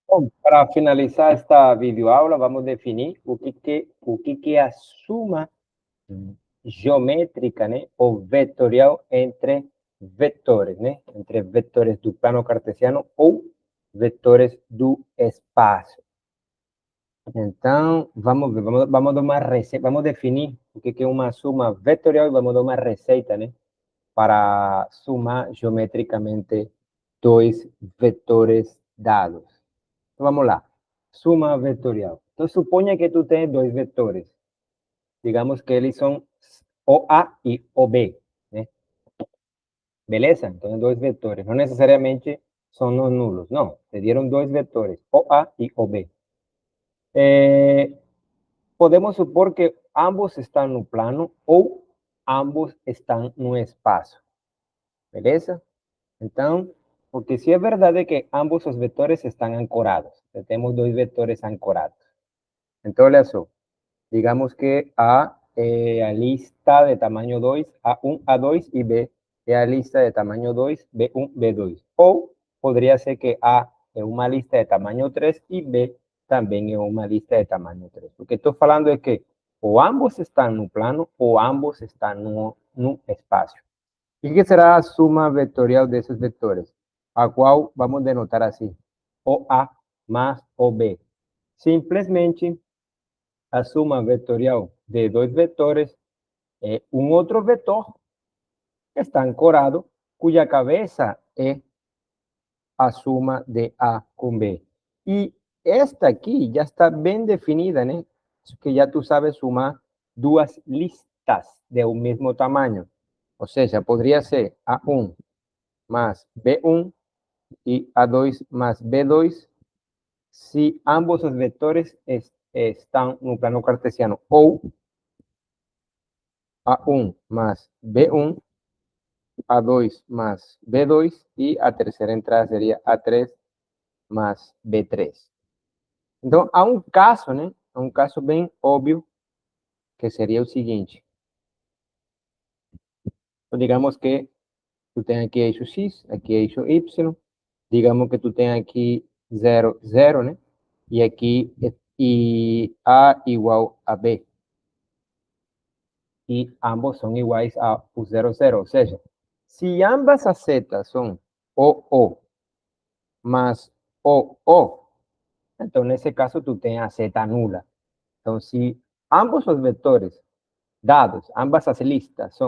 Bom, para finalizar esta videoaula, vamos definir o que é a suma geométrica, né, ou vetorial entre vetores, né, entre vetores do plano cartesiano ou vetores do espaço. Então, vamos ver, vamos dar uma receita, vamos definir o que é uma suma vetorial e vamos dar uma receita, né, para sumar geometricamente dois vetores dados. Então, vamos lá. Suma vetorial. Então, suponha que tú tienes dois vetores. Digamos que eles são OA e OB, né? Beleza? Então, dois vetores. Não necessariamente são não nulos. Não. Te dieron dois vetores, OA e OB. Podemos supor que ambos estão no plano ou ambos estão no espaço. Beleza? Então, porque si es verdad que ambos los vectores están ancorados. Tenemos dos vectores ancorados. Entonces, eso, digamos que A lista de tamaño 2, A1, A2 y B es a lista de tamaño 2, B1, B2. O podría ser que A es una lista de tamaño 3 y B también es una lista de tamaño 3. Lo que estoy hablando es que o ambos están en un plano o ambos están en un espacio. ¿Y qué será la suma vectorial de esos vectores? A cual vamos a denotar así, OA más OB. Simplesmente, a suma vectorial de dois vetores é um outro vetor que está ancorado, cuja cabeça é a suma de A com B. E esta aqui já está bem definida, né? Que já tu sabes sumar duas listas do mesmo tamanho. Ou seja, poderia ser A1 más B1 y A2 más B2 si ambos los vectores están en un plano cartesiano, o A1 más B1, A2 más B2 y a tercera entrada sería A3 más B3. Entonces, há un caso, ¿no? Há un caso bien obvio que sería el siguiente. Então, digamos que tú tengas aquí eixo X, aquí eixo Y, digamos que tú tengas aquí 0, 0, ¿no? Y aquí y A igual a B. Y ambos son iguales a U0, 0. O sea, si ambas as zetas son O más O, entonces en ese caso tú tienes a z nula. Entonces, si ambos los vectores dados, ambas as listas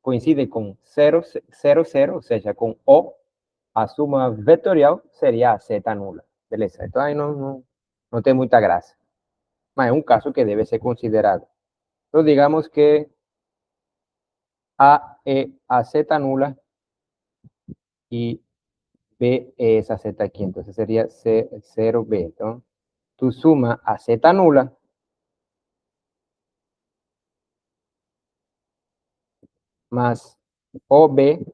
coinciden con 0, 0, 0, o sea, con O, a suma vetorial sería z nula. Beleza? Então aí não tem muita graça. Mas é um caso que deve ser considerado. Então, digamos que A es a z nula y B es a z aquí. Entonces sería 0B. Entonces, tú sumas a z nula más OB.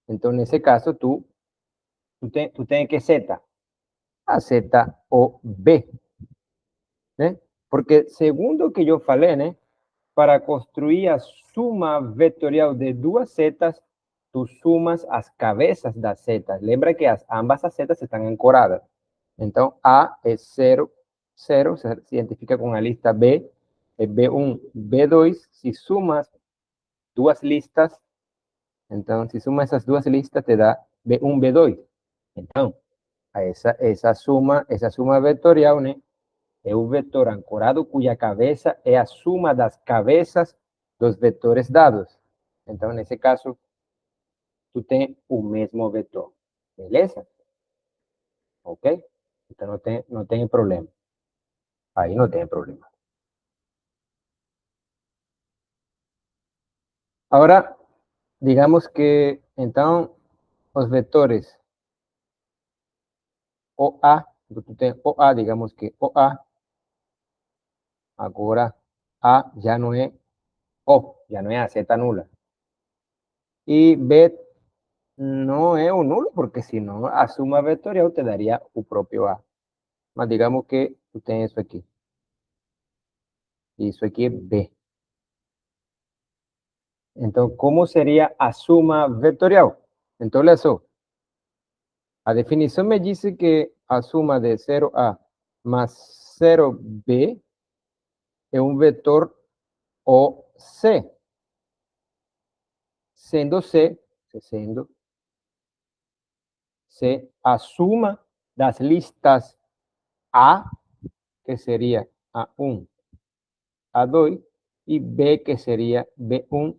Entonces, en ese caso, tú tienes que z a z o B. ¿Eh? Porque segundo que yo falei, né? Para construir a suma vetorial de duas zetas, tú sumas as cabeças das zetas. Lembra que ambas as zetas están ancoradas. Entonces, A es 0, 0, se identifica con la lista B, es B1, B2. Si sumas duas listas, entonces, si sumas esas duas listas, te da B1, B2. Entonces, esa suma vectorial, ¿no? Es un vector ancorado cuya cabeza es a suma das cabezas dos vectores dados. Entonces, en ese caso, tú tienes un mismo vector. ¿Beleza? ¿Ok? Entonces, no tiene problema. Ahí no tiene problema. Ahora, digamos que, entonces, los vectores OA, tú tienes OA, digamos que OA, ahora A ya no es O, ya no es a Z nula. Y B no es un nulo, porque si no, a suma vectorial te daría un propio A. Mas digamos que tú tienes eso aquí. Y eso aquí es B. Entonces, ¿cómo sería a suma vectorial? Entonces, eso, a definición me dice que a suma de 0A más 0B é um vetor OC, sendo C a suma das listas A, que seria A1, A2, e B, que seria B1,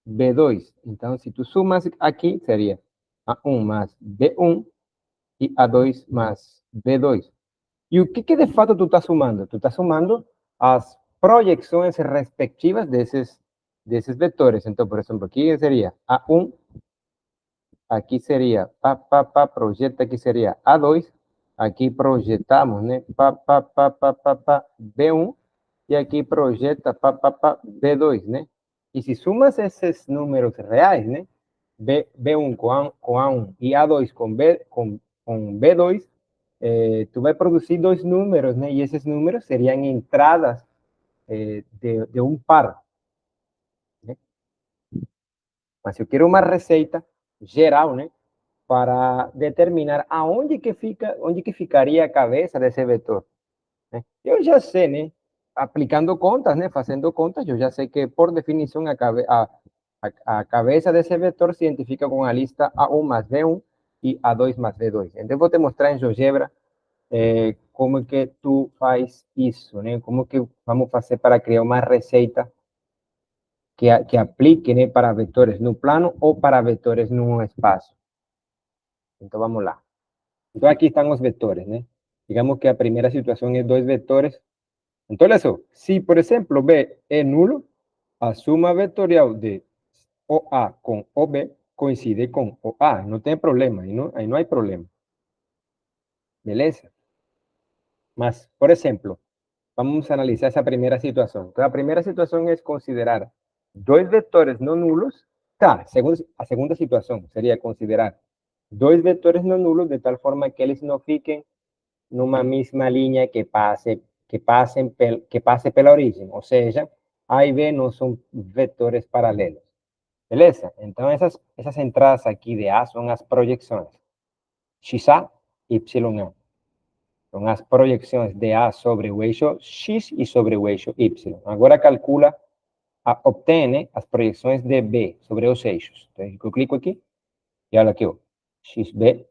B2. Então, se tu sumas aqui, seria A1 mais B1 e A2 mais B2. E o que de fato tu estás sumando? Tu estás sumando as projeções respectivas desses vetores. Então, por exemplo, aqui seria A1, aqui seria projeta, aqui seria A2, aqui projetamos, né? B1, e aqui projeta B2, né? E se sumas esses números reais, né? B1 com A1 e A2 com B2, tu vai produzir dois números, né? E esses números seriam entradas de um par, né? Mas eu quero uma receita geral, né? Para determinar onde que ficaria a cabeça desse vetor, né? Eu já sei, né? Aplicando contas, né? Fazendo contas, eu já sei que, por definição, a cabeça desse vetor se identifica com a lista A1 mais B1 e A2 mais B2. Então, eu vou te mostrar em GeoGebra como que tu faz isso, né? Como que vamos fazer para criar uma receita que aplique, né, para vetores no plano ou para vetores no espaço. Então, vamos lá. Então, aqui estão os vetores, né? Digamos que a primeira situação é dois vetores. Então, olha só. Se, por exemplo, B é nulo, a suma vetorial de OA com OB coincide com OA. Não tem problema, aí não há problema. Beleza? Mas, por exemplo, vamos a analizar esa primera situación. Entonces, la primera situación es considerar dos vectores no nulos. Tá, a segunda situación sería considerar dos vectores no nulos de tal forma que eles não fiquem numa mesma linha que passe pela origem. Ou seja, A e B não são vetores paralelos. Beleza? Então, essas entradas aqui de A são as projeções. XA, YA. Son las proyecciones de A sobre o eixo X y sobre o eixo Y. Agora calcula, obtiene las proyecciones de B sobre os eixos. Entonces, yo clico aquí y ahora aquí, XB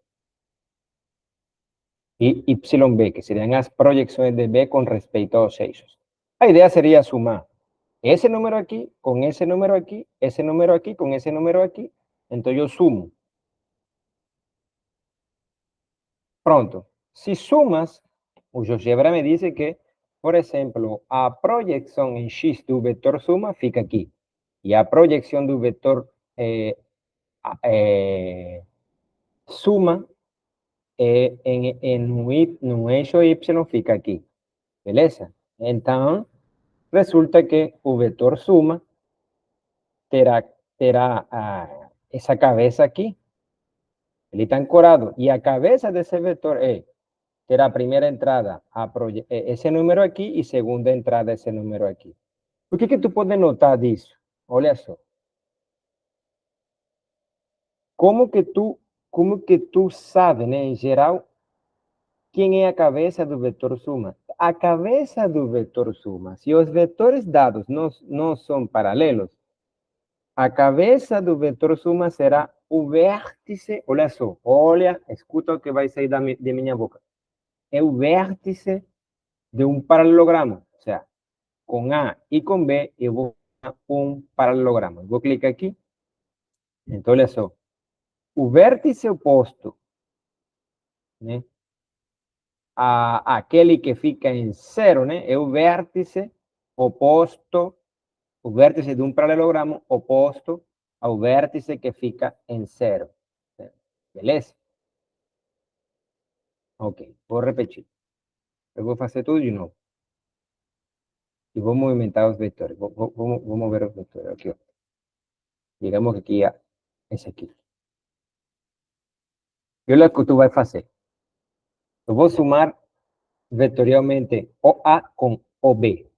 y YB, que serían las proyecciones de B con respecto a los eixos. La idea sería sumar ese número aquí con ese número aquí, ese número aquí con ese número aquí. Entonces yo sumo. Pronto. Si sumas, o GeoGebra me dice que, por ejemplo, a proyección en X do vector suma fica aquí. Y a proyección do vector suma no eixo Y fica aqui. Beleza? Então, resulta que o vetor suma terá essa cabeça aqui. Ele está ancorado. E a cabeça desse vetor terá a primeira entrada esse número aqui e segunda entrada esse número aqui. O que tu pode notar disso? Olha só. Como que tu sabe, né, em geral, quem é a cabeça do vetor suma? A cabeça do vetor suma, se os vetores dados não são paralelos, a cabeça do vetor suma será o vértice, olha só, olha, escuta o que vai sair de minha boca. É o vértice de um paralelogramo. Ou seja, com A e com B, eu vou a um paralelogramo. Vou clicar aqui. Então, olha só. O vértice oposto, né, aquele que fica em zero, né, é o vértice oposto, o vértice de um paralelogramo oposto ao vértice que fica em zero. Beleza? Ok, vou repetir. Eu vou fazer tudo de novo. E vou movimentar os vetores. Vou mover os vetores. Aqui, ó. Digamos que aqui é esse aqui. E olha o que tu vai fazer. Eu vou somar vetorialmente OA com OB.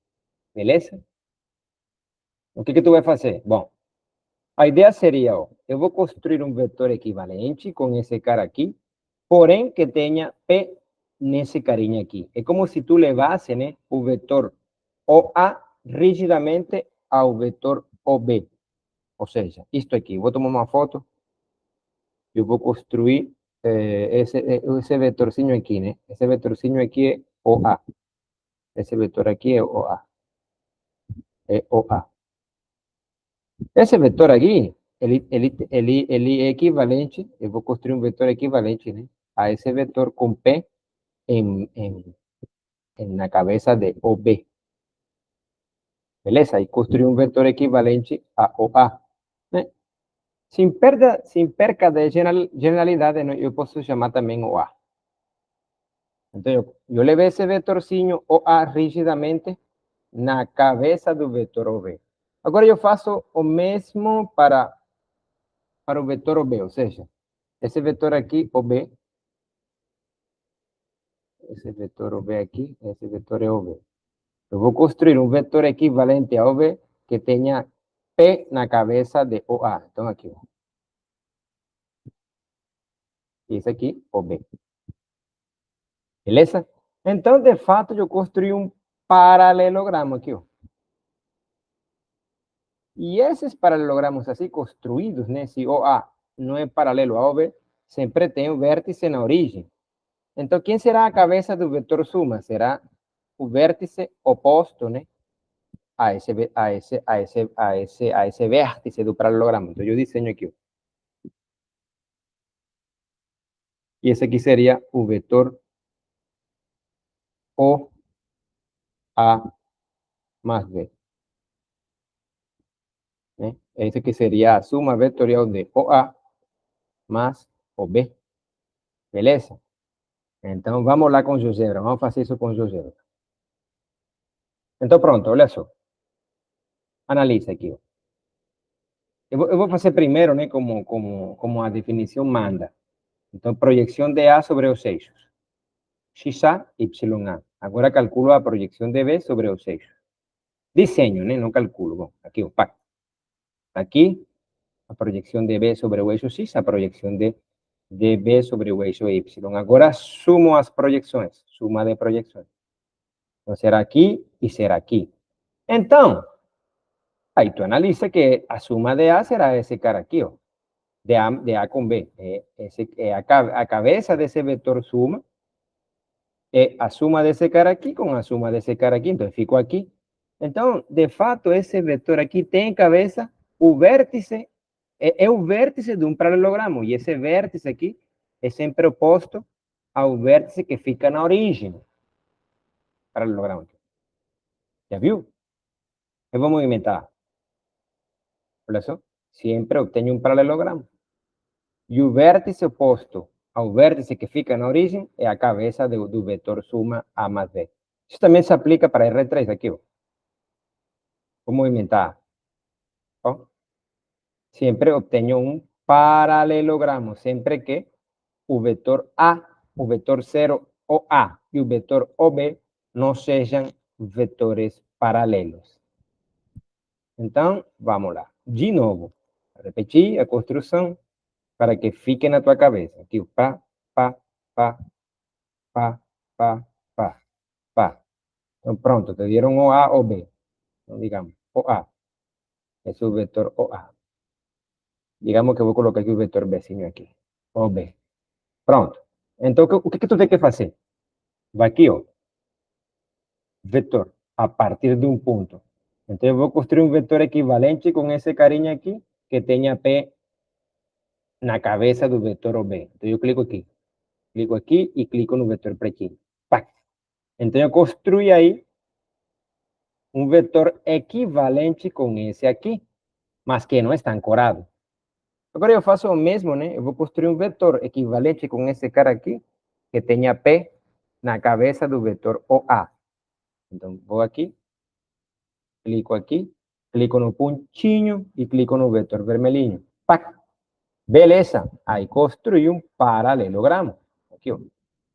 Beleza? O que tu vai fazer? Bom, a ideia seria, ó, eu vou construir um vetor equivalente com esse cara aqui, porém que tenha P nesse carinha aqui. É como se tu levasse, né, o vetor OA rigidamente ao vetor OB. Ou seja, isto aqui. Vou tomar uma foto. Eu vou construir esse vetorzinho aqui, né? Esse vetorzinho aqui é OA. Esse vetor aqui é OA. É OA. Esse vetor aqui, ele é equivalente, eu vou construir um vetor equivalente, né, a esse vetor com P na cabeça de OB. Beleza? E construir um vetor equivalente a OA. Né? Sem perca de generalidade, né, eu posso chamar também OA. Então, eu levei esse vetorzinho OA rigidamente na cabeça do vetor OB. Agora eu faço o mesmo para o vetor OB, ou seja, esse vetor aqui, OB, esse vetor OB aqui, esse vetor é OB. Eu vou construir um vetor equivalente a OB que tenha P na cabeça de OA. Então, aqui, ó. Esse aqui, OB. Beleza? Então, de fato, eu construí um paralelogramo aqui, ó. E esses paralelogramos assim construídos, né? Se OA não é paralelo a OB, sempre tem um vértice na origem. Então, quem será a cabeça do vetor suma? Será o vértice oposto, né? A esse vértice do paralelogramo. Então, eu desenho aqui. E esse aqui seria o vetor OA mais B. Né? Esse aqui seria a suma vetorial de OA mais OB. Beleza? Então, vamos lá com GeoGebra. Vamos fazer isso com GeoGebra. Então, pronto, olha só. Analisa aqui. Ó. Eu vou fazer primeiro, né, como a definição manda. Então, projeção de A sobre os eixos. XA, YA. Agora calculo a projeção de B sobre os eixos. Desenho, né? Não calculo. Bom, aqui, ó, pá. Aqui, a projeção de B sobre o eixo X, a projeção de B sobre o eixo Y. Agora, sumo as projeções. Suma de projeções. Então, será aqui e será aqui. Então, aí tu analisa que a suma de A será esse cara aqui, ó. De A com B. A cabeça desse vetor suma é a suma desse cara aqui com a suma desse cara aqui. Então, fico aqui. Então, de fato, esse vetor aqui tem cabeça, o vértice é o vértice de um paralelogramo. E esse vértice aqui é sempre oposto ao vértice que fica na origem do paralelogramo. Já viu? Eu vou movimentar. Olha só. Sempre obtenho um paralelogramo. E o vértice oposto ao vértice que fica na origem é a cabeça do vetor suma A mais B. Isso também se aplica para R3 aqui. Ó. Vou movimentar. Ó. Sempre obtenho um paralelogramo, sempre que o vetor A, o vetor 0 OA e o vetor OB não sejam vetores paralelos. Então, vamos lá. De novo, repetir a construção para que fique na tua cabeça. Aqui, pá, pá, pá, pá, pá, pá, pá. Então, pronto, te dieron OA o B. Então, digamos, OA. Es o vetor OA. Digamos que vou colocar aqui o vetor Bzinho aqui. OB. Pronto. Então, o que tu tem que fazer? Vai aqui, ó. Vetor. A partir de um ponto. Então, eu vou construir um vetor equivalente com esse carinha aqui, que tenha P na cabeça do vetor OB. Então, eu clico aqui e clico no vetor pretinho. Pá. Então, eu construo aí um vetor equivalente com esse aqui, mas que não está ancorado. Agora eu faço o mesmo, né? Eu vou construir um vetor equivalente com esse cara aqui, que tenha P na cabeça do vetor OA. Então, vou aqui, clico no pontinho e clico no vetor vermelhinho. Pá. Beleza. Aí construí um paralelogramo. Aqui, ó.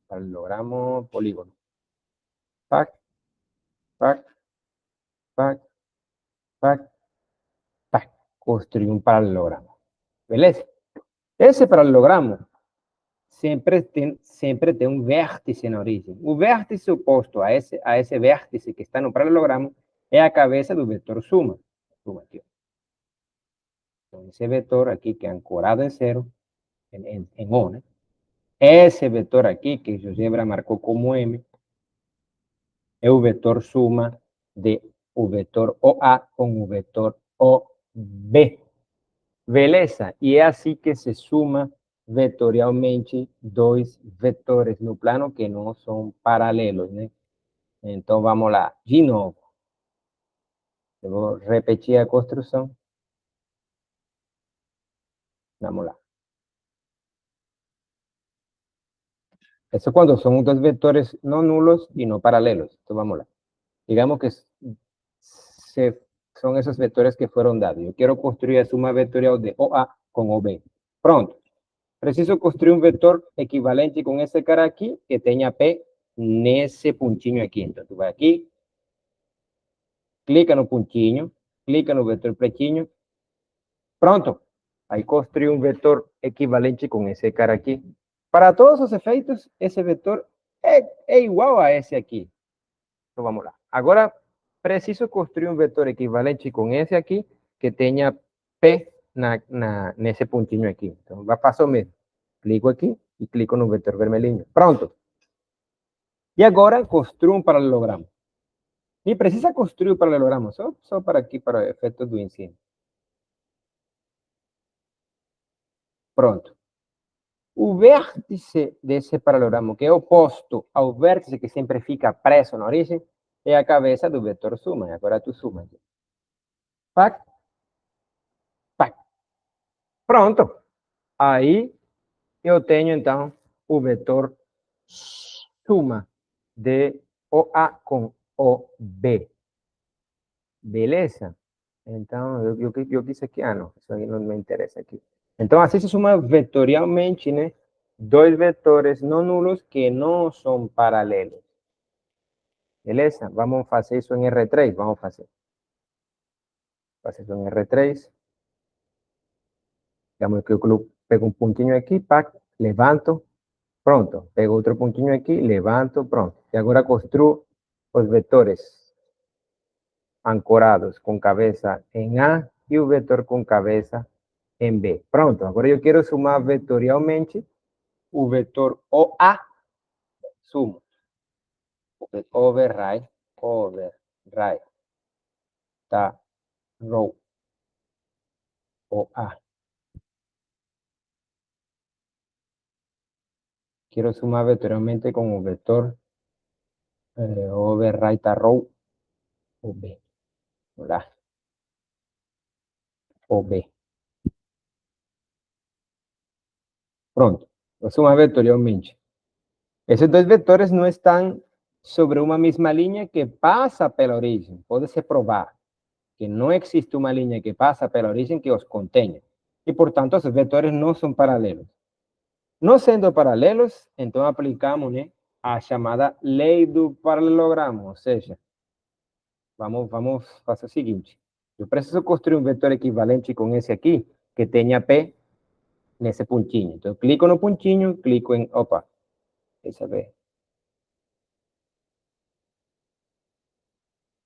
Paralelogramo polígono. Pac, pac, pac, pac, pac. Construí um paralelogramo. Beleza? Esse paralelogramo sempre tem um vértice na origem. O vértice oposto a esse vértice que está no paralelogramo é a cabeça do vetor suma. Suma aqui. Então, esse vetor aqui que é ancorado em zero, em O, né? Esse vetor aqui, que GeoGebra marcou como M, é o vetor suma de o vetor OA com o vetor OB. Beleza? E é assim que se suma vetorialmente dois vetores no plano que não são paralelos, né? Então, vamos lá. De novo. Eu vou repetir a construção. Vamos lá. Eso es cuando son dos vectores no nulos y no paralelos. Entonces, vamos lá. Digamos que son esos vectores que fueron dados. Yo quiero construir la suma vectorial de OA con OB. Pronto. Preciso construir un vector equivalente con ese cara aquí que tenga P nesse pontinho aqui. Então, tu vai aqui, clica no pontinho, clica no vetor pretinho. Pronto. Aí construí um vetor equivalente com esse cara aqui. Para todos os efeitos, esse vetor é igual a esse aqui. Então, vamos lá. Agora, preciso construir um vetor equivalente com esse aqui, que tenha P nesse pontinho aqui. Então, faço o mesmo. Clico aqui e clico no vetor vermelhinho. Pronto. E agora, construo um paralelogramo. Nem precisa construir o paralelogramo, só para aqui, para o efeito do ensino. Pronto. O vértice desse paralelogramo, que é oposto ao vértice que sempre fica preso na origem, é a cabeça do vetor suma. E agora tu suma aqui. Pac, pac. Pronto. Aí eu tenho, então, o vetor suma de OA com OB. Beleza? Então, eu quis aqui, não, isso aí não me interessa aqui. Então, assim se suma vetorialmente, né? Dois vetores não nulos que não são paralelos. Beleza? Vamos fazer isso em R3, vamos fazer. Fazer isso em R3. Digamos que eu pego um pontinho aqui, pac, levanto, pronto. Pego outro pontinho aqui, levanto, pronto. E agora construo os vetores ancorados com cabeça em A e o vetor com cabeça em B. Pronto, agora eu quero sumar vetorialmente o vetor OA, sumo. Override, tá, row, OA. Quiero sumar vetorialmente con o vector override a row OB. ¿Verdad? OB. Pronto. Vou sumar vetorialmente. Esses dois vetores não estão sobre uma mesma linha que passa pela origem. Pode-se provar que não existe uma linha que passa pela origem que os contenha. E, portanto, os vetores não são paralelos. Não sendo paralelos, então aplicamos, né, a chamada lei do paralelogramo. Ou seja, vamos fazer o seguinte. Eu preciso construir um vetor equivalente com esse aqui, que tenha P nesse pontinho. Então, eu clico no pontinho, clico em... Opa, deixa eu ver.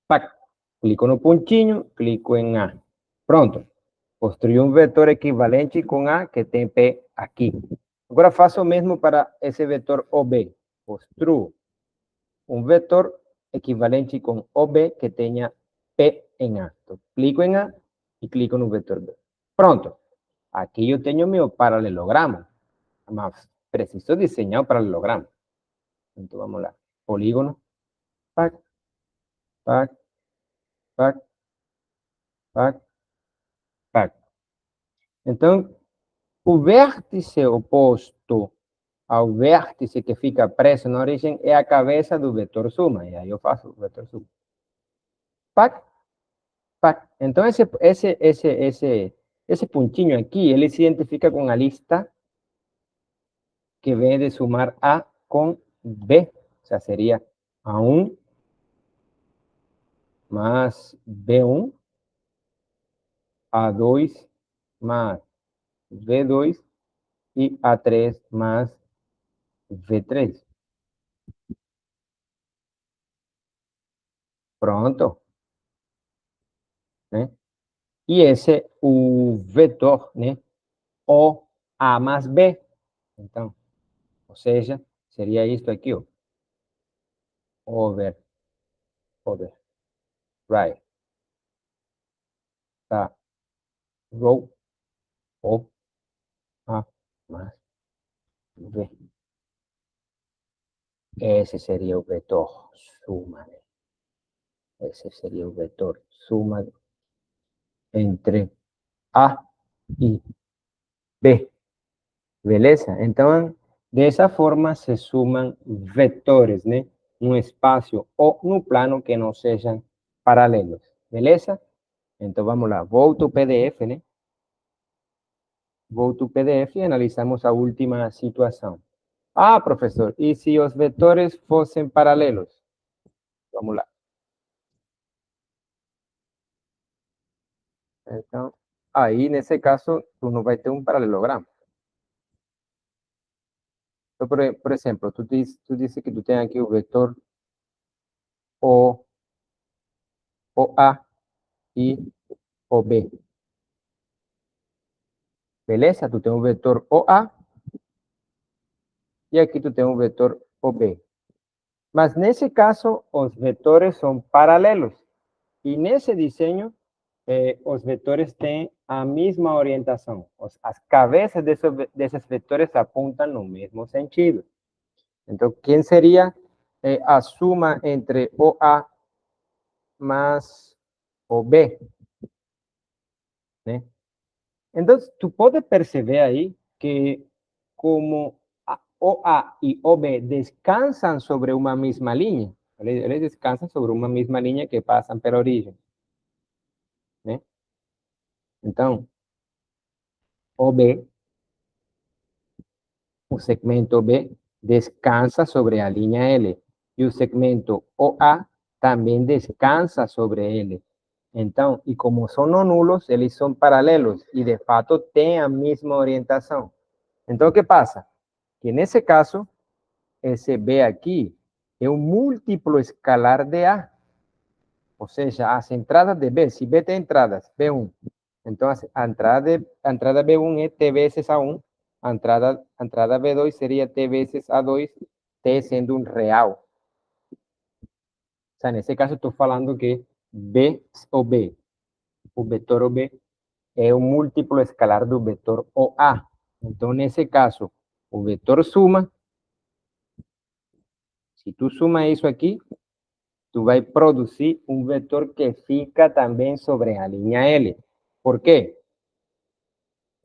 Pac, clico no pontinho, clico em A. Pronto. Construí um vetor equivalente com A que tem P aqui. Agora faço o mesmo para esse vetor OB. Construo um vetor equivalente com OB que tenha P em A. Então, clico em A e clico no vetor B. Pronto. Aqui eu tenho meu paralelogramo. Mas preciso desenhar o paralelogramo. Então vamos lá. Polígono. Pac, pac, pac, pac, pac. Então, o vértice oposto ao vértice que fica preso na origem é a cabeça do vetor suma. E aí eu faço o vetor suma. Pac, pac. Então, esse pontinho aqui, ele se identifica com a lista que vem de sumar A com B. O sea, seria A1 más B1, A2 más B2 y A3 más V3. Pronto, né? E esse é o vetor, né? O A mais B. Então, ou seja, seria isto aqui, ó. Over, over, right. Tá. Row, O, A mais B. Ese sería un vector suma. Ese sería un vector suma entre A y B. Beleza? Então, dessa forma se suman vetores, né? No espaço ou no plano que não sejam paralelos. Beleza? Então, vamos lá. Volto ao PDF, né? Volto ao PDF e analisamos a última situação. Ah, professor, e se os vetores fossem paralelos? Vamos lá. Então, aí, nesse caso, tu não vai ter um paralelogramo. Então, por exemplo, tu disse que tu tem aqui o vetor O, OA e OB. Beleza? Tu tem um vetor OA e aqui tu tem um vetor OB. Mas nesse caso, os vetores são paralelos. E nesse desenho, os vetores têm a mesma orientação. As cabeças desses vetores apontam no mesmo sentido. Então, quem seria a suma entre OA más OB, né? Então, tu pode perceber aí que como OA e OB descansam sobre uma mesma linha, eles descansam sobre uma mesma linha que passam pela origem, né? Então, OB, o segmento B, descansa sobre a linha L. E o segmento OA também descansa sobre ele. Então, e como são não nulos, eles são paralelos e de fato têm a mesma orientação. Então, o que passa? Que nesse caso, esse B aqui é um múltiplo escalar de A. Ou seja, as entradas de B, se B tem entradas, B1. Então, a entrada B1 é T vezes A1, a entrada B2 seria T vezes A2, T sendo um real. O sea, nesse caso, estou falando que B ou B, o vetor OB, é um múltiplo escalar do vetor OA. Então, nesse caso, o vetor suma, se tu suma isso aqui, tu vai produzir um vetor que fica também sobre a linha L. Por quê?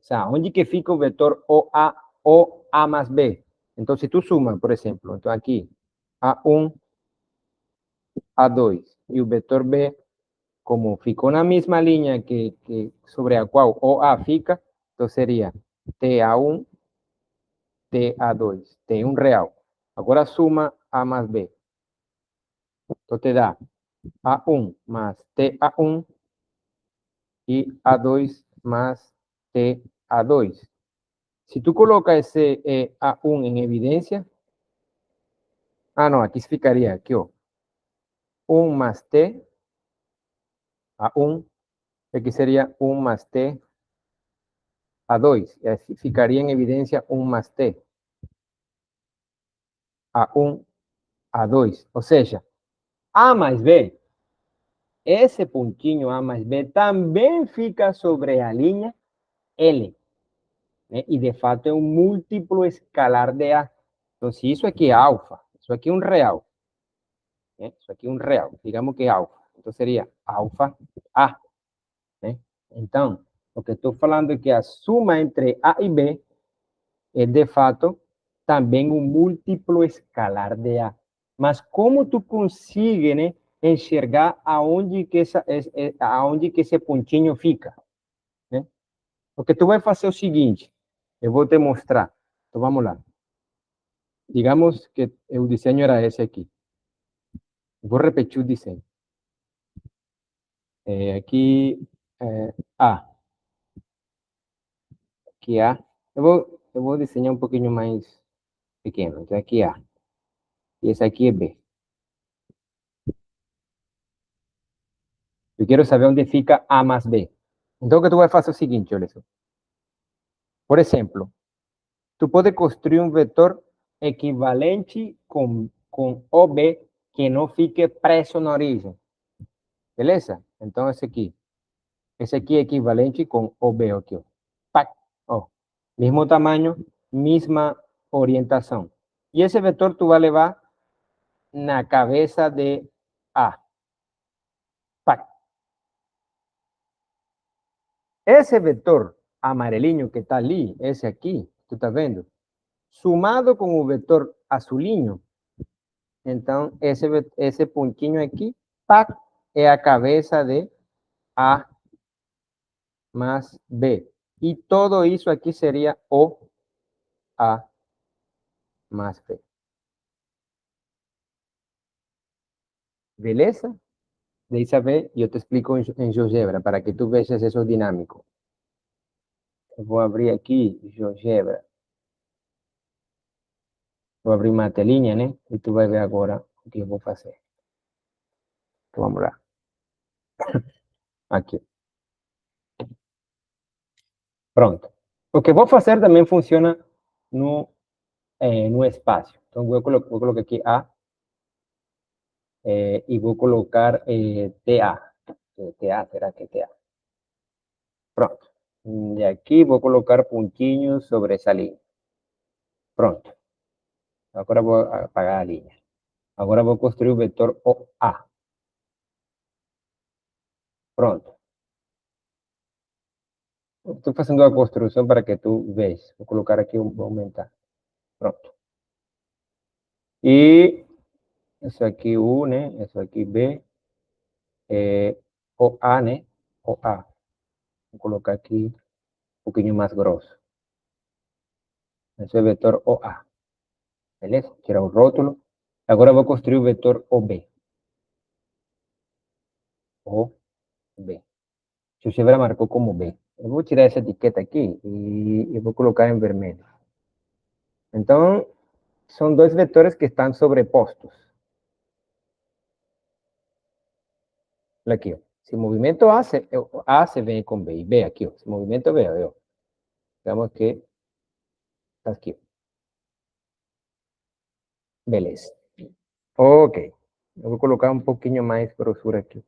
O sea, onde que fica o vetor OA más B? Então, se tu suma, por exemplo, então aqui, A1, A2, e o vetor B, como ficou na mesma linha que sobre a qual OA fica, então seria TA1, TA2, T1 real. Agora suma A más B. Então te dá A1 más TA1 e A2 más TA2. Se tu coloca esse A1 em evidência, não, aqui ficaria, aqui, ó, 1 más T, A1, aqui seria 1 más T, A2, e assim ficaria em evidência 1 más T, A1, A2, ou seja, A mais B, esse pontinho A mais B também fica sobre a linha L, né? E de fato é um múltiplo escalar de A. Então, se isso aqui é alfa, isso aqui é um real, né? Isso aqui é um real, digamos que é alfa. Então, seria alfa A, né? Então, o que estou falando é que a suma entre A e B é, de fato, também um múltiplo escalar de A. Mas como tu consegue, né, enxergar aonde que esse pontinho fica, né? Porque tu vai fazer o seguinte, eu vou te mostrar. Então, vamos lá. Digamos que o desenho era esse aqui. Vou repetir o desenho. Aqui, A. Aqui A. Eu vou desenhar um pouquinho mais pequeno. Então, aqui A. E esse aqui é B. Eu quero saber onde fica A mais B. Então, o que tu vai fazer é o seguinte, olha só. Por exemplo, tu pode construir um vetor equivalente com OB que não fique preso na origem. Beleza? Então, esse aqui é equivalente com OB aqui. Ó. Pac, ó. Mismo tamanho, misma orientação. E esse vetor tu vai levar na cabeça de A. Pac. Esse vetor amarelinho que está ali, esse aqui, tu tá vendo? Sumado com o vetor azulinho, então esse pontinho aqui, pac, é a cabeça de A más B. E todo isso aqui seria O A más B. Beleza? Deixa ver, eu te explico em GeoGebra, para que tu vejas isso dinâmico. Eu vou abrir aqui GeoGebra. Vou abrir uma telinha, né? E tu vai ver agora o que eu vou fazer. Então, vamos lá. Aqui. Pronto. O que vou fazer também funciona no espaço. Então, vou colocar aqui A e vou colocar TA. TA, será que TA? Pronto. E aqui vou colocar pontinhos sobre essa linha. Pronto. Agora vou apagar a linha. Agora vou construir o vetor OA. Pronto. Estou fazendo a construção para que tu vejas. Vou colocar aqui, vou aumentar. Pronto. E isso aqui U, né? Isso aqui B. OA, né? OA. Vou colocar aqui um pouquinho mais grosso. Esse é o vetor OA. Beleza? Tirar o rótulo. Agora vou construir o vetor OB. OB. Se o Chevra marcou como B. Eu vou tirar essa etiqueta aqui e eu vou colocar em vermelho. Então, são dois vetores que estão sobrepostos. Olha aqui, ó. Se o movimento A se vem com B e B aqui, ó. Se o movimento B, ó. Digamos que está aqui. Beleza. Ok. Eu vou colocar um pouquinho mais grossura aqui.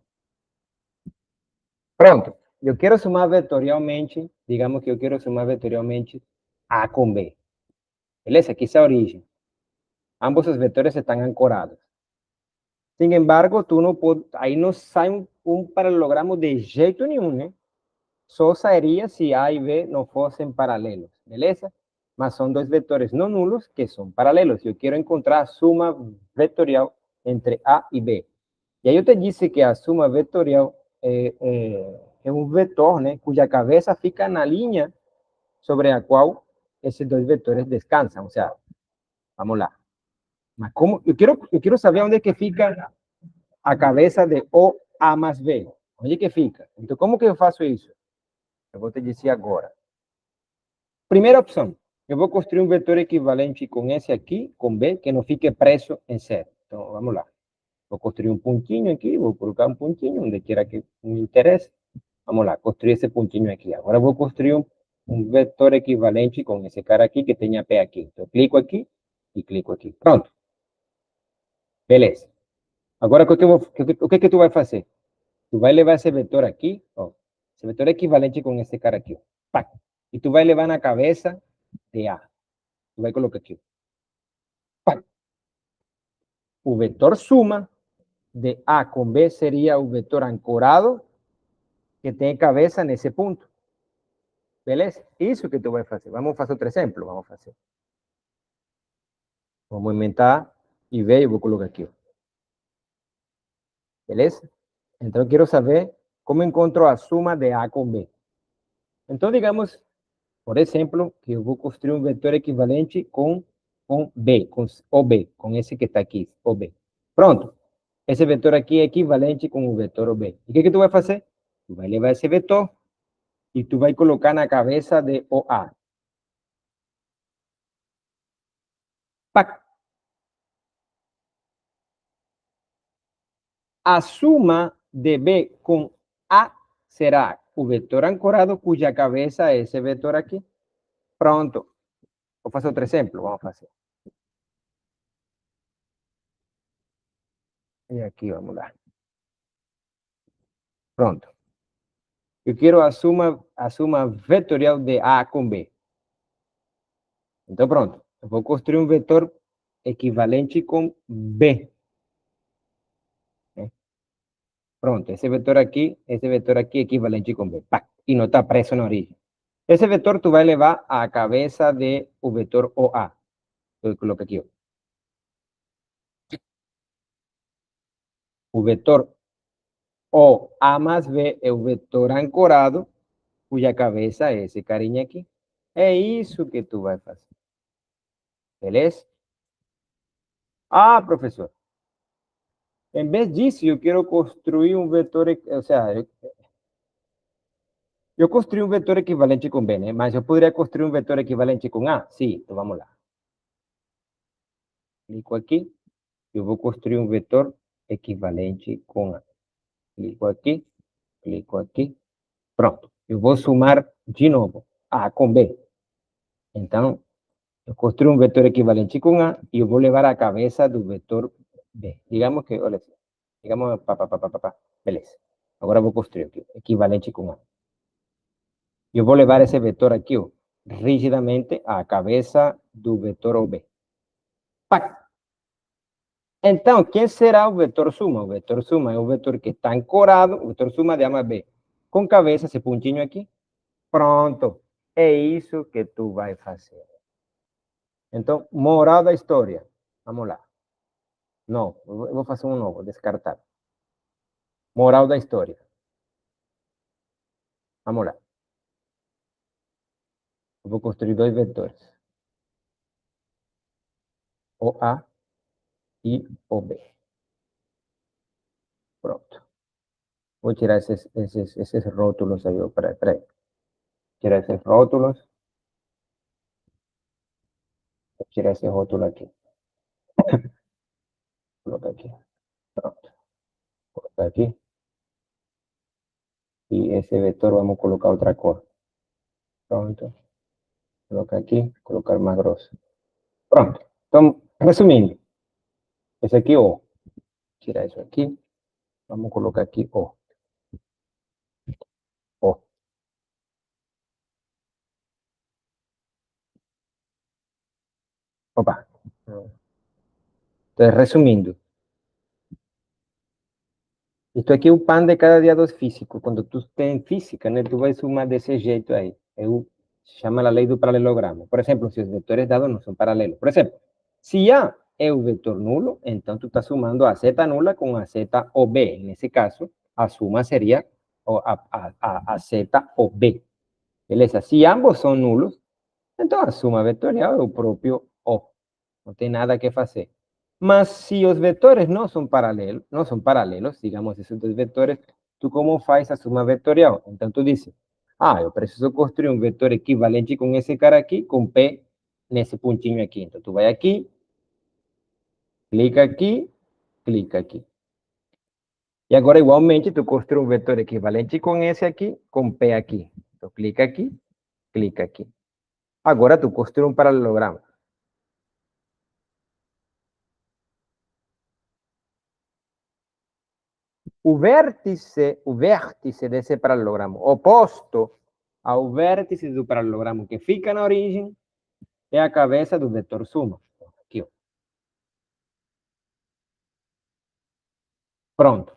Pronto. Eu quero sumar vetorialmente, digamos que eu quero sumar vetorialmente A com B. Beleza? Aqui está a origem. Ambos os vetores estão ancorados. Sin embargo, tú no puedes, ahí no sai un paralelogramo de jeito nenhum, né? Só sairia se A e B não fossem paralelos, beleza? Mas são dois vetores não nulos que são paralelos. Eu quero encontrar a suma vetorial entre A e B. E aí eu te disse que a suma vetorial é um vetor, né? Cuja cabeça fica na linha sobre a qual esses dois vetores descansam. Ou seja, vamos lá. Mas como eu quero saber onde é que fica a cabeça de O A mais B. Onde que fica? Então, como que eu faço isso? Eu vou te dizer agora. Primeira opção, eu vou construir um vetor equivalente com esse aqui, com B, que não fique preso em zero. Então, vamos lá. Vou construir um pontinho aqui, vou colocar um pontinho onde quiera que me interesse. Vamos lá, construir esse pontinho aqui. Agora vou construir um vetor equivalente com esse cara aqui, que tenha P aqui. Então, clico aqui e clico aqui. Pronto. Beleza. Agora, o que tu vai fazer? Tu vai levar esse vetor aqui, ó. Esse vetor é equivalente com esse cara aqui, ó. Pac. E tu vai levar na cabeça de A. Tu vai colocar aqui. Pac. O vetor suma de A com B seria o vetor ancorado que tem cabeça nesse ponto. Beleza? Isso que tu vai fazer. Vamos fazer outro exemplo. Vamos fazer. Vamos aumentar e ver, eu vou colocar aqui. Ó. Beleza? Então, eu quero saber como encontro a suma de A com B. Então, digamos, por exemplo, que eu vou construir um vetor equivalente com B, com OB, com esse que está aqui, OB. Pronto. Esse vetor aqui é equivalente com o vetor OB. E o que tu vai fazer? Tu vai levar esse vetor e tu vai colocar na cabeça de OA. ¡Pac! A suma de B con A será o vetor ancorado cuya cabeza es ese vetor aquí. Pronto. Vou fazer outro exemplo. Vamos fazer. E aqui, vamos lá. Pronto. Eu quero a suma vetorial de A com B. Então, pronto. Eu vou construir um vetor equivalente com B. Pronto, esse vetor aqui equivalente com B. Pá, e não está preso na origem. Esse vetor tu vai levar à cabeça de o vetor OA. Eu coloco aqui, ó. O vetor OA mais B é o vetor ancorado, cuja cabeça é esse carinha aqui. É isso que tu vai fazer. Beleza? Ah, professor. Em vez disso, eu quero construir um vetor, ou seja, eu construí um vetor equivalente com B, né? Mas eu poderia construir um vetor equivalente com A? Sim, então vamos lá. Clico aqui. Eu vou construir um vetor equivalente com A. Clico aqui. Pronto. Eu vou somar de novo A com B. Então, eu construo um vetor equivalente com A e eu vou levar a cabeça do vetor B. Digamos que, olha assim, digamos, beleza. Agora eu vou construir aqui, equivalente com A. Eu vou levar esse vetor aqui, ó, rigidamente à cabeça do vetor OB. Pac! Então, quem será o vetor suma? O vetor suma é o vetor que está ancorado, o vetor suma de A mais B, com cabeça, esse pontinho aqui. Pronto. É isso que tu vai fazer. Então, moral da história. Vamos lá. Não, eu vou fazer um novo, descartar. Moral da história. Vamos lá. Eu vou construir dois vetores. OA e OB. Pronto. Vou tirar esses rótulos aí. Peraí. Tirar esses rótulos. Vou tirar esse rótulo aqui. Colocar aqui. Pronto. Colocar aqui. Y ese vector vamos a colocar otra cor. Pronto. Colocar aqui, colocar mais grosso. Pronto. Então, resumindo. Esse aqui O. Tirar isso aqui. Vamos colocar aqui O. O. Opa. Entonces, resumindo. Isto aqui é o pão de cada dia dos físicos. Quando tu tem física, né, tu vai sumar desse jeito aí. Se chama a lei do paralelogramo. Por exemplo, se os vetores dados não são paralelos. Por exemplo, se A é o vetor nulo, então tu está sumando a z nula com a z OB. Nesse caso, a suma seria a z OB. Beleza? Se ambos são nulos, então a suma vetorial é o próprio O. Não tem nada que fazer. Mas se os vetores não são paralelos, digamos, esses dois vetores, tu como faz a suma vetorial? Então tu diz, eu preciso construir um vetor equivalente com esse cara aqui, com P nesse pontinho aqui. Então tu vai aqui, clica aqui, clica aqui. E agora, igualmente, tu construi um vetor equivalente com esse aqui, com P aqui. Então clica aqui, clica aqui. Agora tu construi um paralelogramo. O vértice desse paralelogramo oposto ao vértice do paralelogramo que fica na origem é a cabeça do vetor suma. Aqui, ó. Pronto.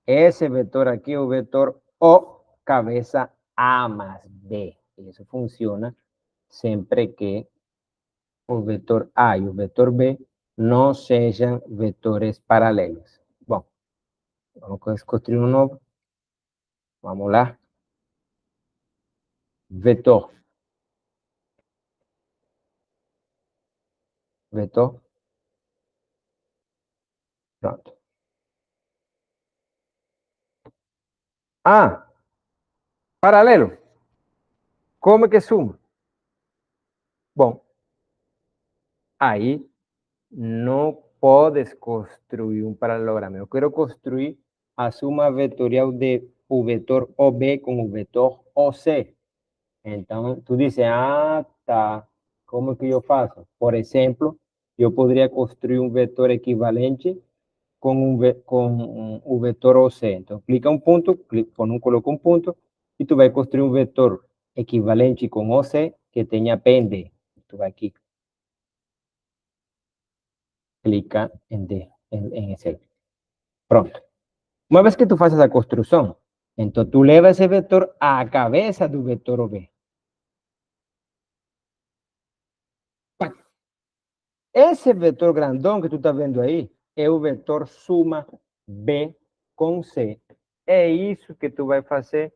Esse vetor aqui é o vetor O, cabeça A mais B. Isso funciona sempre que o vetor A e o vetor B não sejam vetores paralelos. Bom, vamos construir um novo. Vamos lá. Vetor. Pronto. Paralelo. Como é que suma? Bom, Aí não podes construir um paralelogramo. Eu quero construir a suma vetorial de o vetor OB com o vetor OC. Então, tu dices, ah, tá, como que eu faço? Por exemplo, eu poderia construir um vetor equivalente com o vetor OC. Então, clica um ponto, coloca um ponto, e tu vai construir um vetor equivalente com OC que tenha pende. Tu vai aqui, clica em D, em esse. Pronto. Uma vez que tu faças a construção, então tu leva esse vetor à cabeça do vetor OB. Esse vetor grandão que tu está vendo aí é o vetor suma B com C. É isso que tu vai fazer.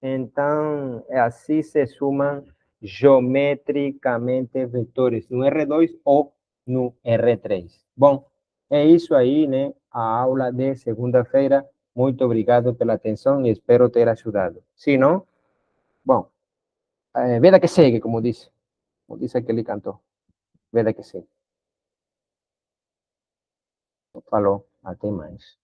Então, assim se sumam geometricamente vetores no R2 ou no R3. Bom, é isso aí, né? A aula de segunda-feira. Muito obrigado pela atenção e espero ter ajudado. Se não, bom, vida que segue, como diz aquele cantor. Vida que segue. Falou, até mais.